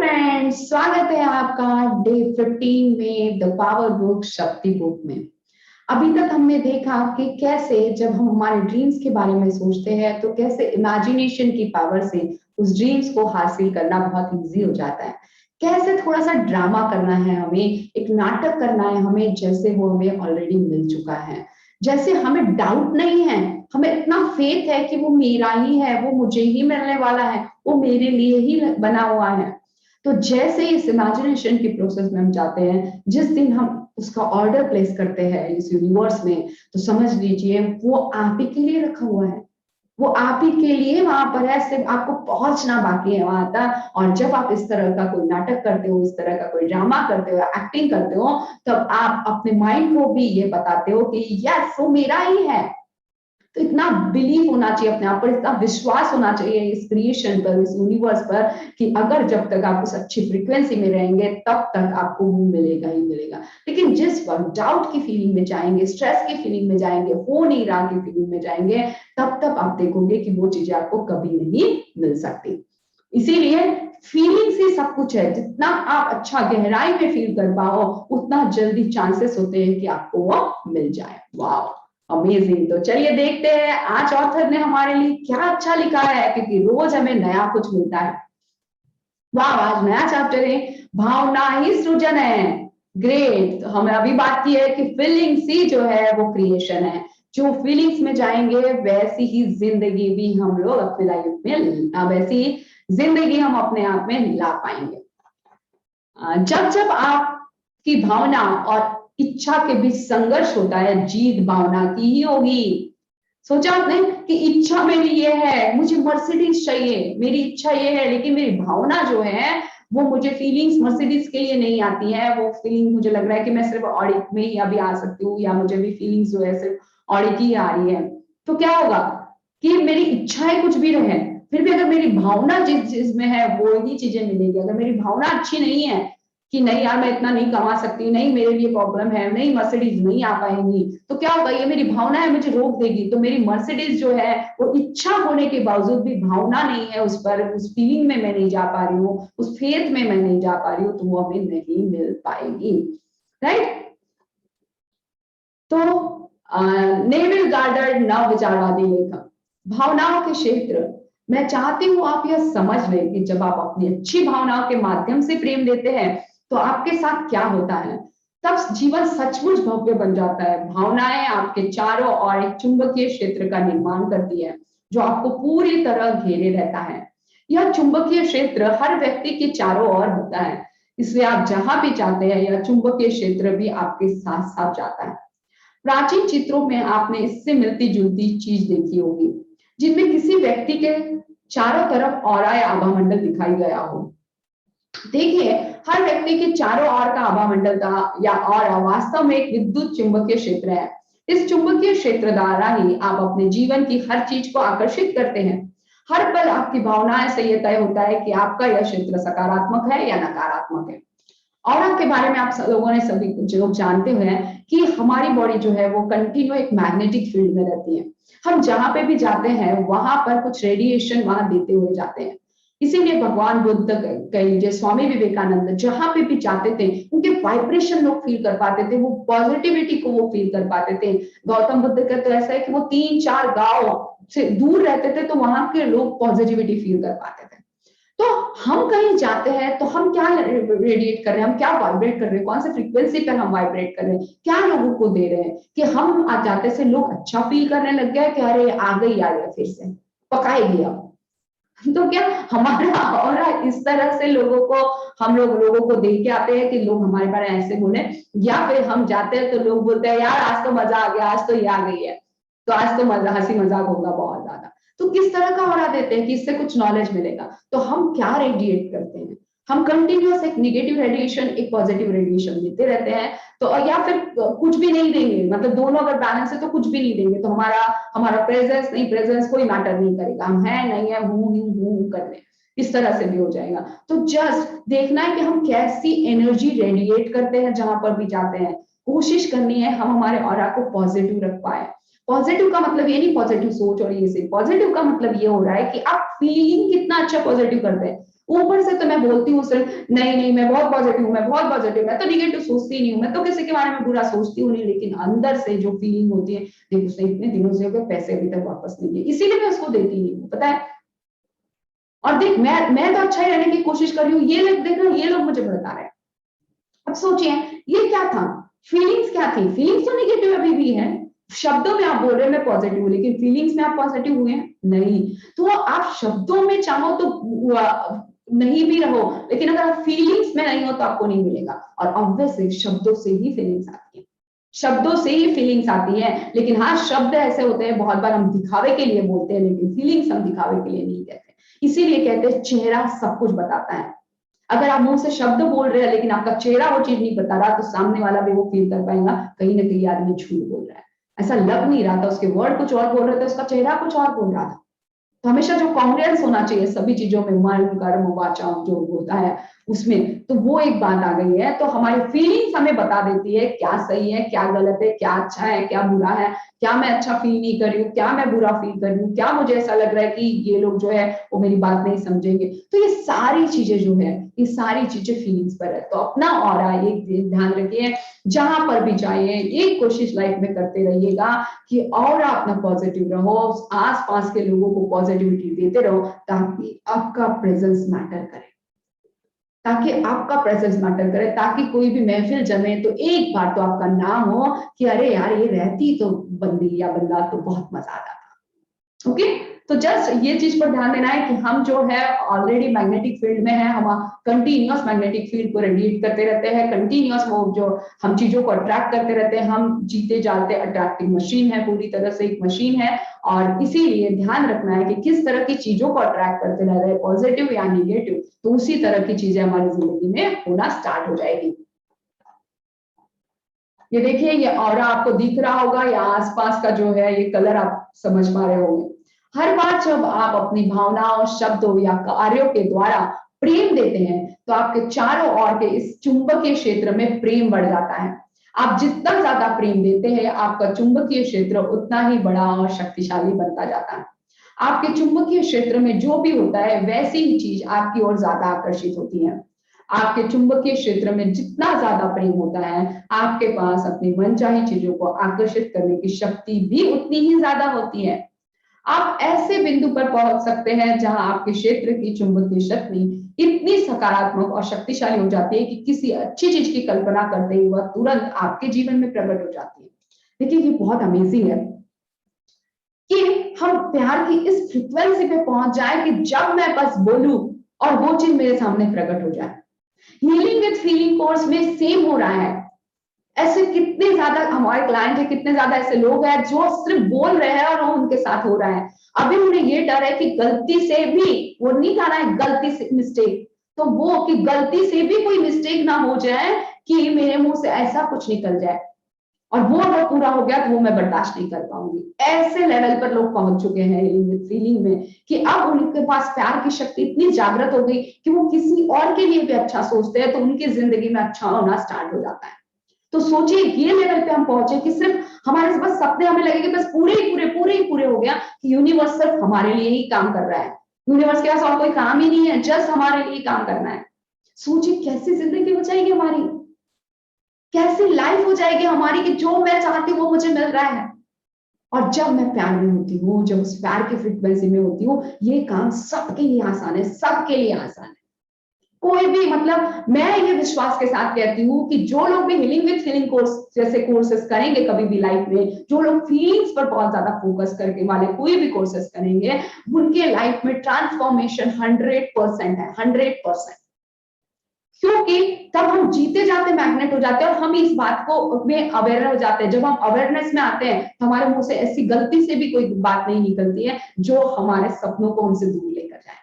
Friends, स्वागत है आपका डे 15 में द पावर बुक शक्ति बुक में। अभी तक हमने देखा कि कैसे जब हम हमारे ड्रीम्स के बारे में सोचते हैं तो कैसे इमेजिनेशन की पावर से उस ड्रीम्स को हासिल करना बहुत इजी हो जाता है। कैसे थोड़ा सा ड्रामा करना है, हमें एक नाटक करना है हमें, जैसे वो हमें ऑलरेडी मिल चुका है। जैसे हमें डाउट नहीं है, हमें इतना फेथ है कि वो मेरा ही है, वो मुझे ही मिलने वाला है, वो मेरे लिए ही बना हुआ है। तो जैसे इस इमेजिनेशन की प्रोसेस में हम जाते हैं, जिस दिन हम उसका ऑर्डर प्लेस करते हैं इस यूनिवर्स में, तो समझ लीजिए वो आप ही के लिए रखा हुआ है, वो आप ही के लिए वहां पर है, सिर्फ आपको पहुंचना बाकी है वहां तक। और जब आप इस तरह का कोई नाटक करते हो, इस तरह का कोई ड्रामा करते हो, एक्टिंग करते हो, तब आप अपने माइंड को भी ये बताते हो कि यस वो मेरा ही है। तो इतना बिलीव होना चाहिए अपने आप पर, इतना विश्वास होना चाहिए इस क्रिएशन पर, इस यूनिवर्स पर, कि अगर जब तक आप उस अच्छी फ्रीक्वेंसी में रहेंगे तब तक आपको वो मिलेगा ही मिलेगा। लेकिन जिस वक्त डाउट की फीलिंग में जाएंगे, स्ट्रेस की फीलिंग में जाएंगे, हो नहीं रहा की फीलिंग में जाएंगे, तब तक आप देखोगे कि वो चीजें आपको कभी नहीं मिल सकती। इसीलिए फीलिंग से सब कुछ है, जितना आप अच्छा गहराई में फील कर पाओ उतना जल्दी चांसेस होते हैं कि आपको वो मिल जाए। वाह, अमेजिंग। तो चलिए देखते हैं आज ऑथर ने हमारे लिए क्या अच्छा लिखा है, क्योंकि रोज हमें नया कुछ मिलता है। वाह, आज नया चैप्टर है, भावना ही सृजन है। ग्रेट। तो हमने अभी बात की है कि फीलिंग सी जो है वो क्रिएशन है। जो फीलिंग्स में जाएंगे वैसी ही जिंदगी भी हम लोग अपनी लाइफ में, वैसी जिंदगी हम अपने आप में ला पाएंगे। जब जब आपकी भावना और इच्छा के बीच संघर्ष होता है, जीत भावना की ही होगी। सोचा आपने कि इच्छा मेरी ये है, मुझे मर्सिडीज चाहिए, मेरी इच्छा ये है, लेकिन मेरी भावना जो है वो मुझे फीलिंग्स मर्सिडीज के लिए नहीं आती है। वो फीलिंग मुझे लग रहा है कि मैं सिर्फ ऑडी में ही अभी आ सकती हूँ, या मुझे भी फीलिंग्स जो है सिर्फ ऑडी की आ रही है। तो क्या होगा कि मेरी इच्छाएं कुछ भी रहे, फिर भी अगर मेरी भावना जिस चीज में है वो ही चीजें मिलेगी। अगर मेरी भावना अच्छी नहीं है कि नहीं यार मैं इतना नहीं कमा सकती, नहीं मेरे लिए प्रॉब्लम है, नहीं मर्सिडीज नहीं आ पाएंगी, तो क्या होगा, ये मेरी भावना है मुझे रोक देगी। तो मेरी मर्सिडीज जो है वो इच्छा होने के बावजूद भी भावना नहीं है उस पर, उस फीलिंग में मैं नहीं जा पा रही हूँ, उस फेथ में मैं नहीं जा पा रही हूँ, तो वो हमें नहीं मिल पाएगी। राइट। तो नेविल गार्डर नव विचारवादी लेखक, भावनाओं के क्षेत्र। मैं चाहती हूं आप यह समझ लें कि जब आप अपनी अच्छी भावनाओं के माध्यम से प्रेम देते हैं तो आपके साथ क्या होता है, तब जीवन सचमुच भव्य बन जाता है। भावनाएं आपके चारों ओर एक चुंबकीय क्षेत्र का निर्माण करती है जो आपको पूरी तरह घेरे रहता है। यह चुंबकीय क्षेत्र हर व्यक्ति के चारों ओर होता है, इसलिए आप जहां भी जाते हैं यह चुंबकीय क्षेत्र भी आपके साथ साथ जाता है। प्राचीन चित्रों में आपने इससे मिलती जुलती चीज देखी होगी, जिनमें किसी व्यक्ति के चारों तरफ ऑरा या आभामंडल दिखाई गया हो। देखिए, हर व्यक्ति के चारों ओर का आभामंडल का या ऑरा वास्तव में एक विद्युत चुंबकीय क्षेत्र है। इस चुंबकीय क्षेत्र द्वारा ही आप अपने जीवन की हर चीज को आकर्षित करते हैं। हर पल आपकी भावनाएं से यह तय होता है कि आपका यह क्षेत्र सकारात्मक है या नकारात्मक है। ऑरा के बारे में आप सब लोगों ने, सभी कुछ लोग जानते हुए हैं कि हमारी बॉडी जो है वो कंटिन्यू एक मैग्नेटिक फील्ड में रहती है। हम जहां पे भी जाते हैं वहां पर कुछ रेडिएशन वहां देते हुए जाते हैं। इसीलिए भगवान बुद्ध कह लीजिए, स्वामी विवेकानंद जहां पे भी जाते थे उनके वाइब्रेशन लोग फील कर पाते थे, वो पॉजिटिविटी को वो फील कर पाते थे। गौतम बुद्ध का तो ऐसा है कि वो 3-4 गांव से दूर रहते थे तो वहां के लोग पॉजिटिविटी फील कर पाते थे। तो हम कहीं जाते हैं तो हम क्या रेडिएट कर रहे हैं, हम क्या वाइब्रेट कर रहे हैं, कौन से फ्रीक्वेंसी पर हम वाइब्रेट कर रहे हैं, क्या लोगों को दे रहे हैं कि हम आ जाते से लोग अच्छा फील करने लग गए कि अरे आ गई फिर से पकाएगी अब। तो क्या हमारा और इस तरह से लोगों को, हम लोगों को देख के आते हैं कि लोग हमारे बारे में ऐसे बोले, या फिर हम जाते हैं तो लोग बोलते हैं यार आज तो मजा आ गया, आज तो ये आ गई है, तो आज तो मजा हंसी मजाक होगा बहुत ज्यादा। तो किस तरह का ऑरा देते हैं कि इससे कुछ नॉलेज मिलेगा। तो हम क्या रेडिएट करते हैं, हम कंटिन्यूअस एक निगेटिव रेडिएशन एक पॉजिटिव रेडिएशन देते रहते हैं। तो या फिर कुछ भी नहीं देंगे, मतलब दोनों अगर बैलेंस है तो कुछ भी नहीं देंगे, तो हमारा हमारा प्रेजेंस नहीं प्रेजेंस कोई मैटर नहीं करेगा, हम है नहीं है हूं कर रहे, इस तरह से भी हो जाएगा। तो जस्ट देखना है कि हम कैसी एनर्जी रेडिएट करते हैं जहां पर भी जाते हैं। कोशिश करनी है हम हमारे ऑरा को पॉजिटिव रख पाए। पॉजिटिव का मतलब ये नहीं पॉजिटिव सोच और ये से, पॉजिटिव का मतलब ये हो रहा है कि आप फीलिंग कितना अच्छा पॉजिटिव करते हैं, ऊपर से तो मैं बोलती हूँ सिर्फ नहीं नहीं मैं बहुत पॉजिटिव हूँ, मैं बहुत पॉजिटिव, मैं तो निगेटिव सोचती नहीं हूँ, मैं तो किसी के बारे में बुरा सोचती हूँ नहीं, लेकिन अंदर से जो फीलिंग होती है, देख उसने इतने दिनों से हो गए पैसे अभी तक वापस नहीं दिए, इसीलिए मैं उसको देती नहीं हूँ, पता है। और देख मैं तो अच्छा ही रहने की कोशिश कर रही हूँ, ये लोग देख रहे हो, ये लोग मुझे बता रहे हैं। अब सोचिए ये क्या था, फीलिंग्स क्या थी, फीलिंग्स तो निगेटिव अभी भी है, शब्दों में आप बोल रहे हैं मैं पॉजिटिव हूँ, लेकिन फीलिंग्स में आप पॉजिटिव हुए हैं नहीं। तो आप शब्दों में चाहो तो नहीं भी रहो, लेकिन अगर आप फीलिंग्स में नहीं हो तो आपको नहीं मिलेगा। और ऑब्वियसली शब्दों से ही फीलिंग्स आती है, शब्दों से ही फीलिंग्स आती है, लेकिन हाँ शब्द ऐसे होते हैं बहुत बार हम दिखावे के लिए बोलते हैं, लेकिन फीलिंग्स हम दिखावे के लिए नहीं कहते। इसीलिए कहते हैं चेहरा सब कुछ बताता है। अगर आप मुंह से शब्द बोल रहे हैं लेकिन आपका चेहरा वो चीज नहीं बता रहा, तो सामने वाला भी वो फील कर पाएगा कहीं ना कहीं आदमी झूठ बोल रहा है, ऐसा लग नहीं रहा था, उसके वर्ड कुछ और बोल रहे थे, उसका चेहरा कुछ और बोल रहा था। तो हमेशा जो कॉन्ग्रुएंस होना चाहिए सभी चीजों में, मन कर्म वाचा जो होता है उसमें, तो वो एक बात आ गई है। तो हमारी फीलिंग्स हमें बता देती है क्या सही है क्या गलत है, क्या अच्छा है क्या बुरा है, क्या मैं अच्छा फील नहीं कर रही हूँ, क्या मैं बुरा फील कर रही हूँ, क्या मुझे ऐसा लग रहा है कि ये लोग जो है वो मेरी बात नहीं समझेंगे। तो ये सारी चीजें जो है, ये सारी चीजें फीलिंग्स पर है। तो अपना ऑरा ये ध्यान रखिए, जहां पर भी जाइए एक कोशिश लाइफ में करते रहिएगा कि और अपना पॉजिटिव रहो, आसपास के लोगों को पॉजिटिविटी देते रहो, ताकि आपका प्रेजेंस मैटर करे, ताकि आपका प्रेजेंस मैटर करे, ताकि कोई भी महफिल जमे तो एक बार तो आपका नाम हो कि अरे यार ये रहती तो बंदी या बंदा तो बहुत मजा आता था। ओके, तो जस्ट ये चीज पर ध्यान देना है कि हम जो है ऑलरेडी मैग्नेटिक फील्ड में है, हम कंटिन्यूअस मैग्नेटिक फील्ड को रेडिएट करते रहते हैं, कंटिन्यूअस वो जो हम चीजों को अट्रैक्ट करते रहते हैं, हम जीते जाते अट्रैक्टिव मशीन है, पूरी तरह से एक मशीन है। और इसीलिए ध्यान रखना है कि किस तरह की चीजों को अट्रैक्ट करते रह रहे हैं, पॉजिटिव या निगेटिव, तो उसी तरह की चीजें हमारी जिंदगी में होना स्टार्ट हो जाएगी। ये देखिए ये ऑरा आपको दिख रहा होगा या आसपास का जो है ये कलर आप समझ पा रहे होंगे। हर बार जब आप अपनी भावनाओं शब्दों या कार्यों के द्वारा प्रेम देते हैं तो आपके चारों ओर के इस चुंबकीय क्षेत्र में प्रेम बढ़ जाता है। आप जितना ज्यादा प्रेम देते हैं आपका चुंबकीय क्षेत्र उतना ही बड़ा और शक्तिशाली बनता जाता है। आपके चुंबकीय क्षेत्र में जो भी होता है वैसी ही चीज आपकी ओर ज्यादा आकर्षित होती है। आपके चुंबकीय क्षेत्र में जितना ज्यादा प्रेम होता है आपके पास अपनी मनचाही चीजों को आकर्षित करने की शक्ति भी उतनी ही ज्यादा होती है। आप ऐसे बिंदु पर पहुंच सकते हैं जहां आपके क्षेत्र की चुंबकीय शक्ति इतनी सकारात्मक और शक्तिशाली हो जाती है कि किसी अच्छी चीज की कल्पना करते ही वह तुरंत आपके जीवन में प्रकट हो जाती है। देखिए ये बहुत अमेजिंग है कि हम प्यार की इस फ्रीक्वेंसी पे पहुंच जाए कि जब मैं बस बोलूं और वो चीज मेरे सामने प्रकट हो जाए। हीलिंग विद फीलिंग कोर्स में सेम हो रहा है। ऐसे कितने ज्यादा हमारे क्लाइंट है, कितने ज्यादा ऐसे लोग हैं जो सिर्फ बोल रहे हैं और वो उनके साथ हो रहा है। अभी उन्हें ये डर है कि गलती से भी, वो नहीं कह रहा है गलती से मिस्टेक, तो वो कि गलती से भी कोई मिस्टेक ना हो जाए कि मेरे मुंह से ऐसा कुछ निकल जाए और वो अगर पूरा हो गया तो वो मैं बर्दाश्त नहीं कर पाऊंगी। ऐसे लेवल पर लोग पहुंच चुके हैं फीलिंग में कि अब उनके पास प्यार की शक्ति इतनी जागृत हो गई कि वो किसी और के लिए भी अच्छा सोचते हैं तो उनकी जिंदगी में अच्छा होना स्टार्ट हो जाता है। तो सोचिए ये लेवल पे हम पहुंचे कि सिर्फ हमारे बस सपने हमें लगे कि बस पूरे ही पूरे हो गया, कि यूनिवर्स सिर्फ हमारे लिए ही काम कर रहा है, यूनिवर्स के पास और कोई काम ही नहीं है, जस्ट हमारे लिए काम करना है। सोचिए कैसी जिंदगी हो जाएगी हमारी, कैसी लाइफ हो जाएगी हमारी कि जो मैं चाहती हूँ वो मुझे मिल रहा है। और जब मैं प्यार में होती हूँ, जब उस प्यार की फ्रीक्वेंसी में होती हूँ, ये काम सबके लिए आसान है, सबके लिए आसान है। कोई भी मतलब मैं ये विश्वास के साथ कहती हूँ कि जो लोग भी हीलिंग विद फीलिंग कोर्स जैसे कोर्सेस करेंगे कभी भी लाइफ में, जो लोग फीलिंग्स पर बहुत ज्यादा फोकस करके वाले कोई भी कोर्सेस करेंगे, उनके लाइफ में ट्रांसफॉर्मेशन 100% है, 100%। क्योंकि तब हम जीते जाते मैग्नेट हो जाते हैं और हम इस बात को में अवेयर हो जाते हैं। जब हम अवेयरनेस में आते हैं तो हमारे मुंह से ऐसी गलती से भी कोई बात नहीं निकलती है जो हमारे सपनों को हमसे दूर लेकर जाए।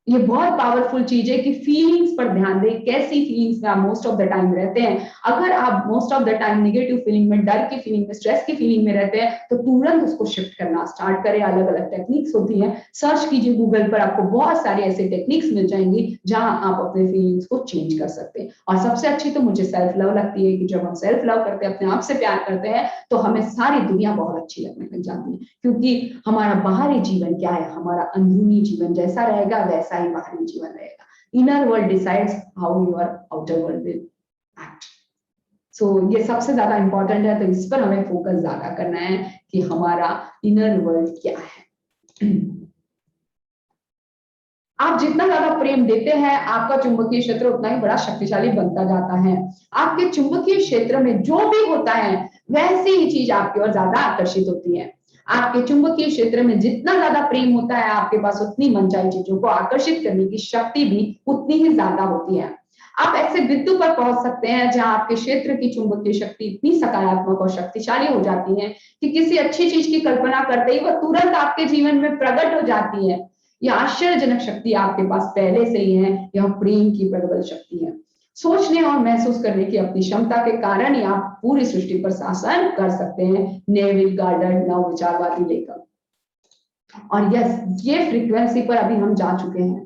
ये बहुत पावरफुल चीज है कि फीलिंग्स पर ध्यान दें, कैसी फीलिंग्स में आप मोस्ट ऑफ द टाइम रहते हैं। अगर आप most of the time negative feeling में, डर की फीलिंग में, स्ट्रेस की फीलिंग में रहते हैं तो तुरंत उसको शिफ्ट करना स्टार्ट करें। अलग अलग टेक्निक्स होती हैं, सर्च कीजिए गूगल पर, आपको बहुत सारे ऐसे टेक्निक्स मिल जाएंगी जहां आप अपने फीलिंग्स को चेंज कर सकते हैं। और सबसे अच्छी तो मुझे सेल्फ लव लगती है कि जब हम सेल्फ लव करते हैं, अपने आप से प्यार करते हैं, तो हमें सारी दुनिया बहुत अच्छी लगने लग जाती है। क्योंकि हमारा बाहरी जीवन क्या है, हमारा अंदरूनी जीवन जैसा रहेगा वैसा वैसा ही बाहरी जीवन रहेगा। Inner world decides how your outer world will act. So ये सबसे ज्यादा इंपॉर्टेंट है, तो इस पर हमें फोकस ज्यादा करना है कि हमारा इनर वर्ल्ड क्या है। आप जितना ज्यादा प्रेम देते हैं, आपका चुंबकीय क्षेत्र उतना ही बड़ा शक्तिशाली बनता जाता है। आपके चुंबकीय क्षेत्र में जो भी होता है वैसी ही चीज आपकी ओर ज्यादा आकर्षित होती है। आपके चुंबकीय क्षेत्र में जितना ज्यादा प्रेम होता है, आपके पास उतनी मनचाही चीजों को आकर्षित करने की शक्ति भी उतनी ही ज्यादा होती है। आप ऐसे बिंदु पर पहुंच सकते हैं जहां आपके क्षेत्र की चुंबकीय शक्ति इतनी सकारात्मक और शक्तिशाली हो जाती है कि किसी अच्छी चीज की कल्पना करते ही वह तुरंत आपके जीवन में प्रकट हो जाती है। यह आश्चर्यजनक शक्ति आपके पास पहले से ही है। यह प्रेम की प्रबल शक्ति है। सोचने और महसूस करने की अपनी क्षमता के कारण ही आप पूरी सृष्टि पर शासन कर सकते हैं। नेविल गार्डन नव विचारवादी लेखक। और यस, ये फ्रीक्वेंसी पर अभी हम जा चुके हैं।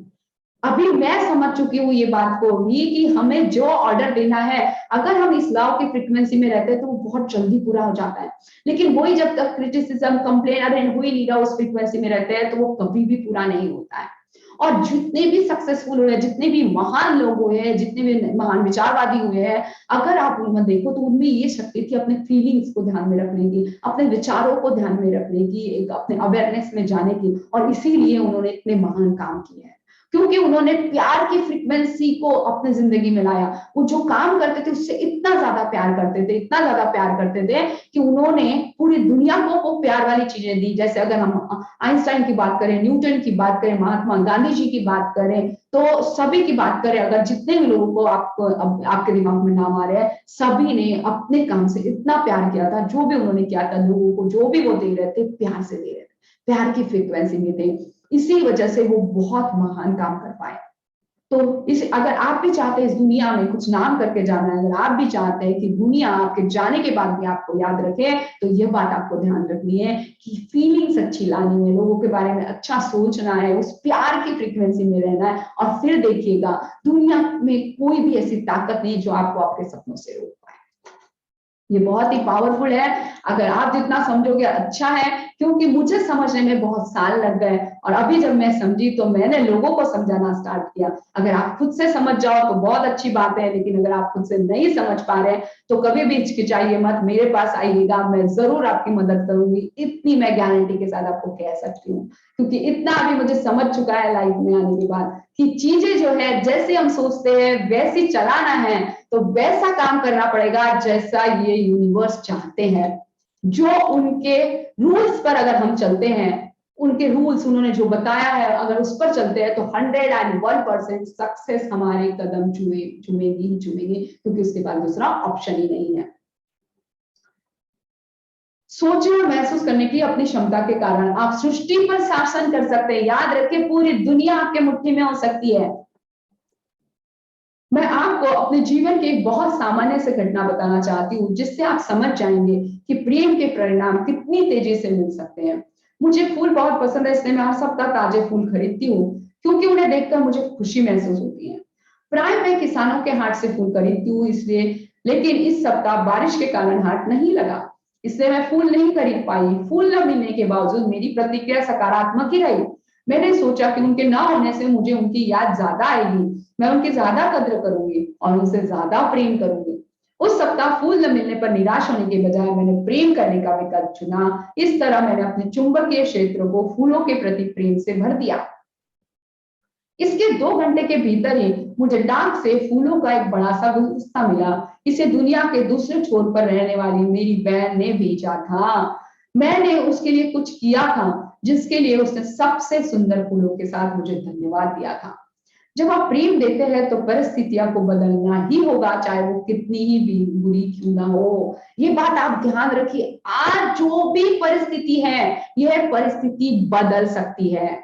अभी मैं समझ चुकी हूँ ये बात को भी कि हमें जो ऑर्डर देना है, अगर हम इस लॉ की फ्रीक्वेंसी में रहते हैं तो वो बहुत जल्दी पूरा हो जाता है। लेकिन वही जब तक क्रिटिसिज्म, कंप्लेन, अरे हुई नहीं रहा, उस फ्रीक्वेंसी में रहते हैं तो वो कभी भी पूरा नहीं होता है। और जितने भी सक्सेसफुल हुए, जितने भी महान लोग हुए हैं, जितने भी महान विचारवादी हुए हैं, अगर आप उनमें देखो तो उनमें ये शक्ति थी अपने फीलिंग्स को ध्यान में रखने की, अपने विचारों को ध्यान में रखने की, एक अपने अवेयरनेस में जाने की। और इसीलिए उन्होंने इतने महान काम किए हैं, क्योंकि उन्होंने प्यार की फ्रीक्वेंसी को अपनी जिंदगी में लाया। वो जो काम करते थे उससे इतना ज्यादा प्यार करते थे, इतना ज्यादा प्यार करते थे कि उन्होंने पूरी दुनिया को वो प्यार वाली चीजें दी। जैसे अगर हम आइंस्टाइन की बात करें, न्यूटन की बात करें, महात्मा गांधी जी की बात करें, तो सभी की बात करें, अगर जितने भी लोगों को आपके दिमाग में नाम आ रहे हैं, सभी ने अपने काम से इतना प्यार किया था। जो भी उन्होंने किया था, लोगों को जो भी वो दे रहे थे, प्यार से दे रहे थे, प्यार की फ्रीक्वेंसी में थे। इसी वजह से वो बहुत महान काम कर पाए। तो इस अगर आप भी चाहते हैं इस दुनिया में कुछ नाम करके जाना है, अगर आप भी चाहते हैं कि दुनिया आपके जाने के बाद भी आपको याद रखे, तो ये बात आपको ध्यान रखनी है कि फीलिंग्स अच्छी लानी है, लोगों के बारे में अच्छा सोचना है, उस प्यार की फ्रीक्वेंसी में रहना है। और फिर देखिएगा, दुनिया में कोई भी ऐसी ताकत नहीं जो आपको आपके सपनों से रोक पाए। ये बहुत ही पावरफुल है। अगर आप जितना समझोगे अच्छा है, क्योंकि मुझे समझने में बहुत साल लग गए, और अभी जब मैं समझी तो मैंने लोगों को समझाना स्टार्ट किया। अगर आप खुद से समझ जाओ तो बहुत अच्छी बात है, लेकिन अगर आप खुद से नहीं समझ पा रहे तो कभी भी हिचकिचाइए मत, मेरे पास आइएगा, मैं जरूर आपकी मदद करूंगी। इतनी मैं गारंटी के साथ आपको कह सकती हूँ, क्योंकि इतना अभी मुझे समझ चुका है लाइफ में आने के बाद कि चीजें जो है जैसे हम सोचते हैं वैसी चलाना है, तो वैसा काम करना पड़ेगा जैसा ये यूनिवर्स चाहते हैं। जो उनके रूल्स पर अगर हम चलते हैं, उनके रूल्स उन्होंने जो बताया है अगर उस पर चलते हैं, तो 101% सक्सेस हमारे कदम चूमेगी ही चूमेगी, क्योंकि उसके बाद दूसरा ऑप्शन ही नहीं है। सोचने और महसूस करने की अपनी क्षमता के कारण आप सृष्टि पर शासन कर सकते हैं। याद रखिए, पूरी दुनिया आपके मुट्ठी में हो सकती है। मैं आपको अपने जीवन की एक बहुत सामान्य से घटना बताना चाहती हूँ, जिससे आप समझ जाएंगे कि प्रेम के परिणाम कितनी तेजी से मिल सकते हैं। मुझे फूल बहुत पसंद है, इसलिए मैं हर सप्ताह ताजे फूल खरीदती हूँ, क्योंकि उन्हें देखकर मुझे खुशी महसूस होती है। प्राय मैं किसानों के हाट से फूल खरीदती हूँ इसलिए, लेकिन इस सप्ताह बारिश के कारण हाट नहीं लगा, इसलिए मैं फूल नहीं खरीद पाई। फूल न मिलने के बावजूद मेरी प्रतिक्रिया सकारात्मक ही रही। मैंने सोचा कि उनके ना होने से मुझे उनकी याद ज्यादा आएगी, मैं उनकी ज्यादा कद्र करूंगी और उनसे ज्यादा प्रेम करूंगी। उस सप्ताह फूल न मिलने पर निराश होने के बजाय मैंने प्रेम करने का विकल्प चुना। इस तरह मैंने अपने चुंबकीय क्षेत्र को फूलों के प्रति प्रेम से भर दिया। इसके 2 घंटे के भीतर ही मुझे डाक से फूलों का एक बड़ा सा गुलदस्ता मिला। इसे दुनिया के दूसरे छोर पर रहने वाली मेरी बहन ने भेजा था। मैंने उसके लिए कुछ किया था, जिसके लिए उसने सबसे सुंदर फूलों के साथ मुझे धन्यवाद दिया था। जब आप प्रेम देते हैं तो परिस्थितियों को बदलना ही होगा, चाहे वो कितनी ही बुरी क्यों ना हो। ये बात आप ध्यान रखिए, आज जो भी परिस्थिति है, यह परिस्थिति बदल सकती है,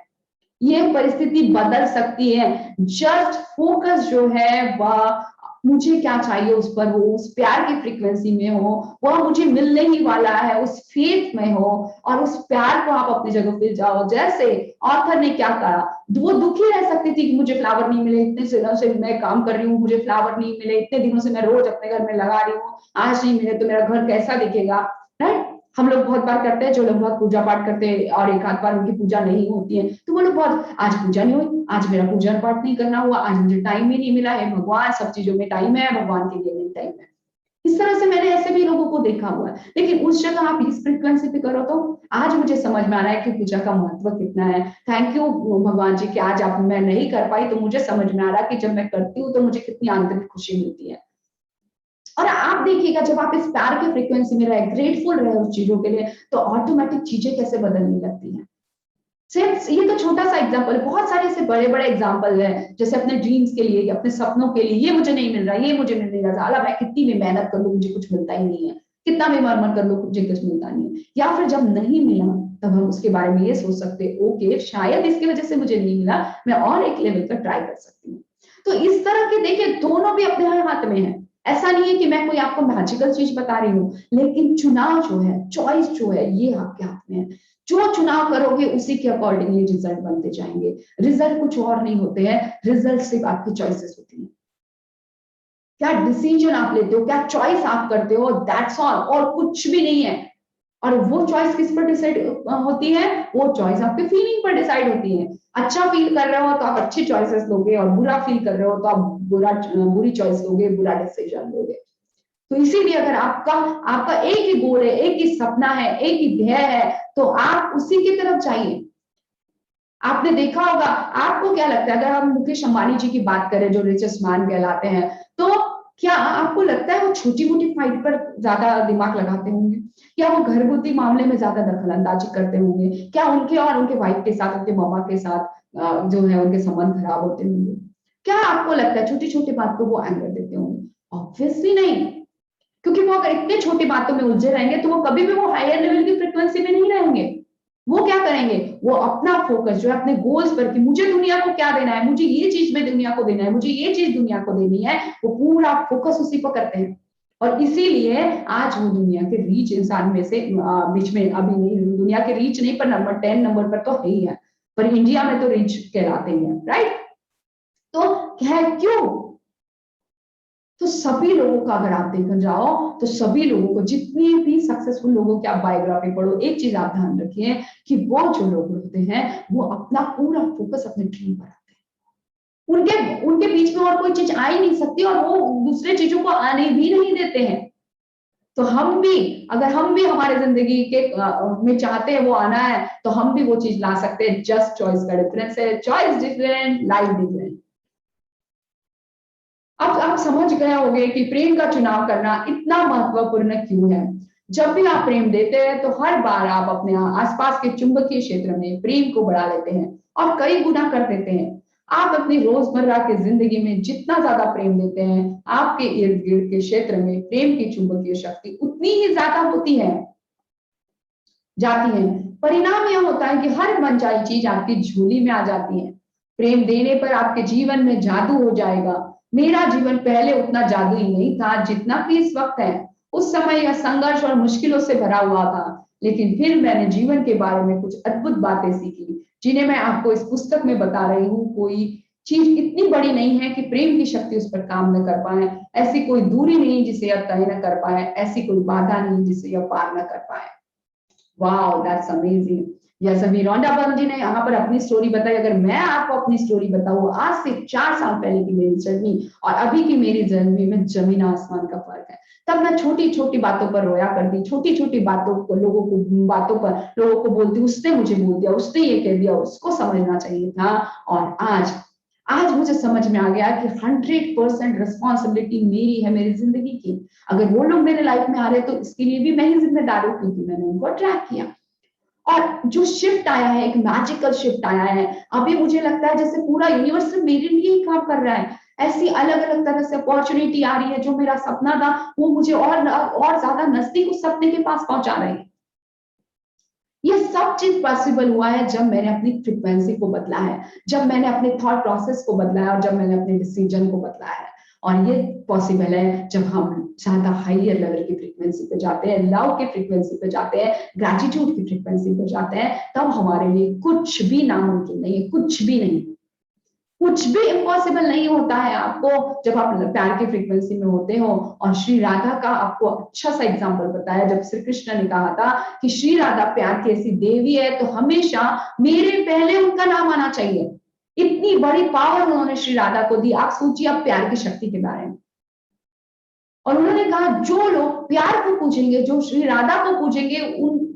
ये परिस्थिति बदल सकती है। जस्ट फोकस जो है वह मुझे क्या चाहिए उस पर हो, उस प्यार की फ्रीक्वेंसी में हो, वह मुझे मिलने ही वाला है, उस फेथ में हो, और उस प्यार को आप अपनी जगह पे जाओ। जैसे ऑथर ने क्या कहा, वो दुखी रह सकती थी कि मुझे फ्लावर नहीं मिले, इतने दिनों से मैं काम कर रही हूँ, मुझे फ्लावर नहीं मिले, इतने दिनों से मैं रोज अपने घर में लगा रही हूँ, आज नहीं मिले तो मेरा घर कैसा दिखेगा, राइट। हम लोग बहुत बार करते हैं, जो लोग बहुत पूजा पाठ करते हैं और एक आध बार उनकी पूजा नहीं होती है तो वो लोग बहुत, आज पूजा नहीं हुई, आज मेरा पूजा पाठ नहीं करना हुआ, आज मुझे टाइम ही नहीं मिला है, भगवान सब चीजों में टाइम है, भगवान के लिए नहीं टाइम है। इस तरह से मैंने ऐसे भी लोगों को देखा हुआ है। लेकिन उस जगह आप इस फ्रीक्वेंसी पे करो तो आज मुझे समझ में आ रहा है कि पूजा का महत्व कितना है। थैंक यू भगवान जी कि आज आप मैं नहीं कर पाई तो मुझे समझ में आ रहा है कि जब मैं करती हूँ तो मुझे कितनी आंतरिक खुशी मिलती है। और आप देखिएगा जब आप इस प्यार के फ्रीक्वेंसी में रहे, ग्रेटफुल रहे उस चीजों के लिए, तो ऑटोमेटिक चीजें कैसे बदलने लगती हैं। सिर्फ ये तो छोटा सा एग्जांपल है, बहुत सारे ऐसे बड़े बड़े एग्जांपल हैं, जैसे अपने ड्रीम्स के लिए, अपने सपनों के लिए, ये मुझे नहीं मिल रहा, ये मुझे नहीं मिल रहा, साला मैं कितनी भी मेहनत कर लूं मुझे कुछ मिलता ही नहीं है, कितना भी मर कर लूं मुझे कुछ मिलता नहीं है। या फिर जब नहीं मिला तब हम उसके बारे में ये सोच सकते हैं, ओके शायद इसकी वजह से मुझे नहीं मिला, मैं और एक लेवल पर ट्राई कर सकती हूँ। तो इस तरह के देखिए दोनों भी अपने हाथ में है। ऐसा नहीं है कि मैं कोई आपको मैजिकल चीज बता रही हूँ, लेकिन चुनाव जो है, चॉइस जो है, ये आपके हाथ में है। जो चुनाव करोगे उसी के अकॉर्डिंगली रिजल्ट बनते जाएंगे। रिजल्ट कुछ और नहीं होते हैं, रिजल्ट सिर्फ आपकी चॉइसेस होती हैं। क्या डिसीजन आप लेते हो, क्या चॉइस आप करते हो, दैट्स ऑल, और कुछ भी नहीं है। और वो चॉइस किस पर डिसाइड होती है, वो चॉइस आपके फीलिंग पर डिसाइड होती है। अच्छा फील कर रहे हो तो आप अच्छी चॉइसेस लोगे, और बुरा फील कर रहे हो तो आप बुरी चॉइस लोगे, बुरा डिसीजन लोगे। तो इसीलिए अगर आपका आपका एक ही गोल है, एक ही सपना है, एक ही ध्येय है, तो आप उसी की तरफ जाइए। आपने देखा होगा, आपको क्या लगता है अगर हम मुकेश अंबानी जी की बात करें जो रिचेस्ट मैन कहलाते हैं, तो क्या आपको लगता है वो छोटी मोटी फाइट पर ज्यादा दिमाग लगाते होंगे, या वो घरगुती मामले में ज्यादा दखल अंदाजी करते होंगे, क्या उनके और उनके वाइफ के साथ, उनके मामा के साथ जो है उनके संबंध खराब होते होंगे? क्या आपको लगता है छोटी छोटी बात को वो एंगर देते होंगे? ऑब्वियसली नहीं। क्योंकि वो अगर इतने छोटी बातों में उलझे रहेंगे तो वो कभी भी वो हायर लेवल की फ्रीक्वेंसी में नहीं रहेंगे। वो क्या करेंगे, वो अपना फोकस जो है अपने गोल्स पर, कि मुझे दुनिया को क्या देना है, मुझे ये चीज में दुनिया को देना है, मुझे ये चीज दुनिया को देनी है, वो पूरा फोकस उसी पर करते हैं। और इसीलिए आज वो दुनिया के रीच इंसान में से बीच में, अभी नहीं दुनिया के रीच नहीं पर नंबर 10 नंबर पर तो है ही है, पर इंडिया में तो रीच कहलाते ही है, राइट। तो है क्यों, तो सभी लोगों का अगर आप देखकर जाओ तो सभी लोगों को, जितने भी सक्सेसफुल लोगों की आप बायोग्राफी पढ़ो, एक चीज आप ध्यान रखिए कि वो जो लोग होते हैं वो अपना पूरा फोकस अपने ड्रीम पर आते हैं। उनके उनके बीच में और कोई चीज आ ही नहीं सकती, और वो दूसरे चीजों को आने भी नहीं देते हैं। तो हम भी, अगर हम भी हमारे जिंदगी के में चाहते हैं वो आना है, तो हम भी वो चीज ला सकते हैं। जस्ट चॉइस का डिफरेंस है, चॉइस डिफरेंट, लाइफ डिफरेंट। अब आप समझ गए होंगे कि प्रेम का चुनाव करना इतना महत्वपूर्ण क्यों है। जब भी आप प्रेम देते हैं तो हर बार आप अपने आसपास के चुंबकीय क्षेत्र में प्रेम को बढ़ा लेते हैं और कई गुना कर देते हैं। आप अपनी रोजमर्रा की जिंदगी में जितना ज्यादा प्रेम देते हैं, आपके इर्द गिर्द के क्षेत्र में प्रेम की चुंबकीय शक्ति उतनी ही ज्यादा होती है, जाती है। परिणाम यह होता है कि हर मनचाही चीज आपकी झोली में आ जाती है। प्रेम देने पर आपके जीवन में जादू हो जाएगा। मेरा जीवन पहले उतना जादुई नहीं था जितना कि इस वक्त है। उस समय यह संघर्ष और मुश्किलों से भरा हुआ था, लेकिन फिर मैंने जीवन के बारे में कुछ अद्भुत बातें सीखी, जिन्हें मैं आपको इस पुस्तक में बता रही हूँ। कोई चीज इतनी बड़ी नहीं है कि प्रेम की शक्ति उस पर काम न कर पाए, ऐसी कोई दूरी नहीं जिसे यह तय न कर पाए, ऐसी कोई बाधा नहीं जिसे यह पार न कर पाए। Wow that's amazing. यस, अभी रोंडा बर्न जी ने यहाँ पर अपनी स्टोरी बताई। अगर मैं आपको अपनी स्टोरी बताऊं, आज से 4 साल पहले की मेरी जर्नी और अभी की मेरी जर्नी में जमीन आसमान का फर्क है। तब मैं छोटी छोटी बातों पर रोया करती, छोटी छोटी बातों को बातों पर लोगों को बोलती, उसने मुझे बोल दिया, उसने ये कह दिया, उसको समझना चाहिए था। और आज आज मुझे समझ में आ गया कि 100% रिस्पॉन्सिबिलिटी मेरी है, मेरी जिंदगी की। अगर वो लोग मेरे लाइफ में आ रहे तो इसके लिए भी मैं ही जिम्मेदार हूँ, क्योंकि मैंने उनको अट्रैक्ट किया। और जो शिफ्ट आया है, एक मैजिकल शिफ्ट आया है। अभी मुझे लगता है जैसे पूरा यूनिवर्स मेरे लिए ही काम कर रहा है। ऐसी अलग अलग तरह से अपॉर्चुनिटी आ रही है, जो मेरा सपना था वो मुझे और ज्यादा नजदीक उस सपने के पास पहुंचा रही है। ये सब चीज पॉसिबल हुआ है जब मैंने अपनी फ्रीक्वेंसी को बदला है, जब मैंने अपने थॉट प्रोसेस को बदला है, और जब मैंने अपने डिसीजन को बदला है। और ये पॉसिबल है जब हम ज्यादा हाइयर लेवल की फ्रीक्वेंसी पे जाते हैं, लव की फ्रीक्वेंसी पे जाते हैं, ग्रेटिट्यूड की फ्रीक्वेंसी पे जाते हैं, तब हमारे लिए कुछ भी नामुमकिन नहीं है, कुछ भी नहीं। कुछ भी इम्पॉसिबल नहीं होता है आपको जब आप प्यार की फ्रीक्वेंसी में होते हो। और श्री राधा का आपको अच्छा सा एग्जांपल बताया, जब श्री कृष्ण ने कहा था कि श्री राधा प्यार की ऐसी देवी है तो हमेशा मेरे पहले उनका नाम आना चाहिए। इतनी बड़ी पावर उन्होंने श्री राधा को दी। आप सोचिए आप प्यार की शक्ति के बारे में। और उन्होंने कहा जो लोग प्यार को पूजेंगे, जो श्री राधा को पूजेंगे,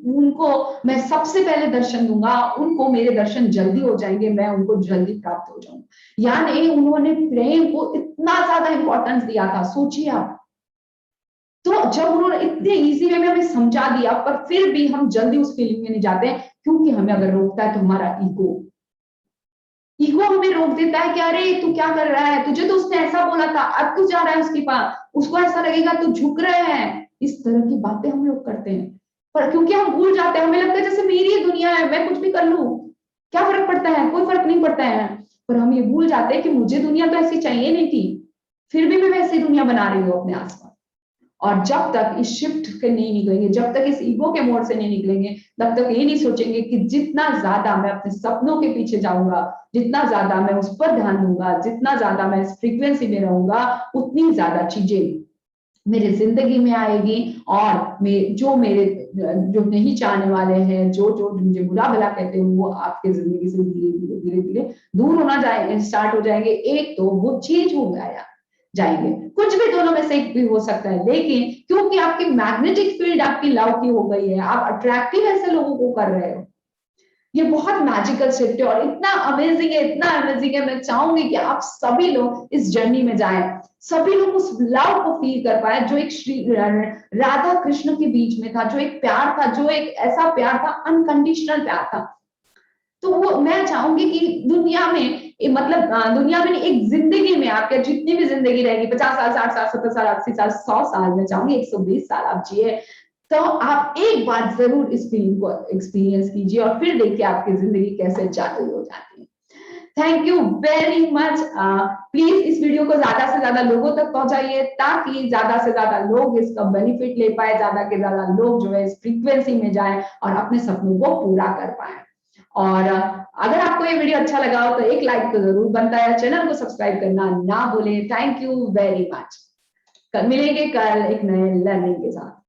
उनको मैं सबसे पहले दर्शन दूंगा, उनको मेरे दर्शन जल्दी हो जाएंगे, मैं उनको जल्दी प्राप्त हो जाऊंगा। यानी उन्होंने प्रेम को इतना ज्यादा इंपॉर्टेंस दिया था, सोचिए आप। तो जब उन्होंने इतने इजी वे में हमें समझा दिया, पर फिर भी हम जल्दी उस फीलिंग में नहीं जाते, क्योंकि हमें अगर रोकता है तो हमारा ईगो हमें रोक देता है कि अरे तू क्या कर रहा है, तुझे तो उसने ऐसा बोला था, अब तू जा रहा है उसके पास, उसको ऐसा लगेगा तू झुक रहे हैं। इस तरह की बातें हम लोग करते हैं, पर क्योंकि हम भूल जाते हैं, हमें लगता है जैसे मेरी ये दुनिया है, मैं कुछ भी कर लूं, क्या फर्क पड़ता है, कोई फर्क नहीं पड़ता है। पर हम ये भूल जाते हैं कि मुझे दुनिया तो ऐसी चाहिए नहीं थी, फिर भी मैं वैसी दुनिया बना रही हूँ अपने आसपास। और जब तक इस शिफ्ट के नहीं निकलेंगे, जब तक इस ईगो के मोड से नहीं निकलेंगे, तब तक ये नहीं सोचेंगे कि जितना ज्यादा मैं अपने सपनों के पीछे जाऊंगा, जितना ज्यादा मैं उस पर ध्यान दूंगा, जितना ज्यादा मैं इस फ्रीक्वेंसी में रहूंगा, उतनी ज्यादा चीजें मेरे जिंदगी में आएगी। और जो नहीं चाहने वाले हैं, जो जो मुझे बुरा भला कहते हैं, वो आपके जिंदगी से धीरे धीरे धीरे धीरे दूर होना जाए स्टार्ट हो जाएंगे। एक तो वो चेंज हो गया जाएंगे, कुछ भी दोनों में से एक भी हो सकता है, लेकिन क्योंकि आपकी मैग्नेटिक फील्ड आपकी लव की हो गई है, आप अट्रैक्टिव ऐसे लोगों को कर रहे हो। ये बहुत मैजिकल शिफ्ट है और इतना अमेजिंग है, इतना अमेजिंग है। मैं चाहूंगी कि आप सभी लोग इस जर्नी में जाएं, सभी लोग उस लव को फील कर पाए जो एक श्री राधा कृष्ण के बीच में था, जो एक प्यार था, जो एक ऐसा प्यार था, अनकंडीशनल प्यार था। तो वो मैं चाहूंगी कि दुनिया में मतलब दुनिया में एक जिंदगी में आपके जितनी भी जिंदगी रहेगी, 50 साल, 60 साल, 70 साल, 80 साल, 100 साल, मैं चाहूंगी 120 साल आप जिए, तो आप एक बार जरूर इस फीलिंग को एक्सपीरियंस कीजिए और फिर देखिए आपकी जिंदगी कैसे जादुई हो जाती है। Thank you very much. Please इस वीडियो को ज्यादा से ज्यादा लोगों तक पहुंचाइए, ताकि ज्यादा से ज्यादा लोग इसका बेनिफिट ले पाए, ज्यादा के ज्यादा लोग जो है इस फ्रीक्वेंसी में जाए और अपने सपनों को पूरा कर पाए। और अगर आपको ये वीडियो अच्छा लगा हो तो एक लाइक तो जरूर बनता है, चैनल को सब्सक्राइब करना ना भूलें। Thank you very much. कल मिलेंगे, कल एक नए लर्निंग के साथ।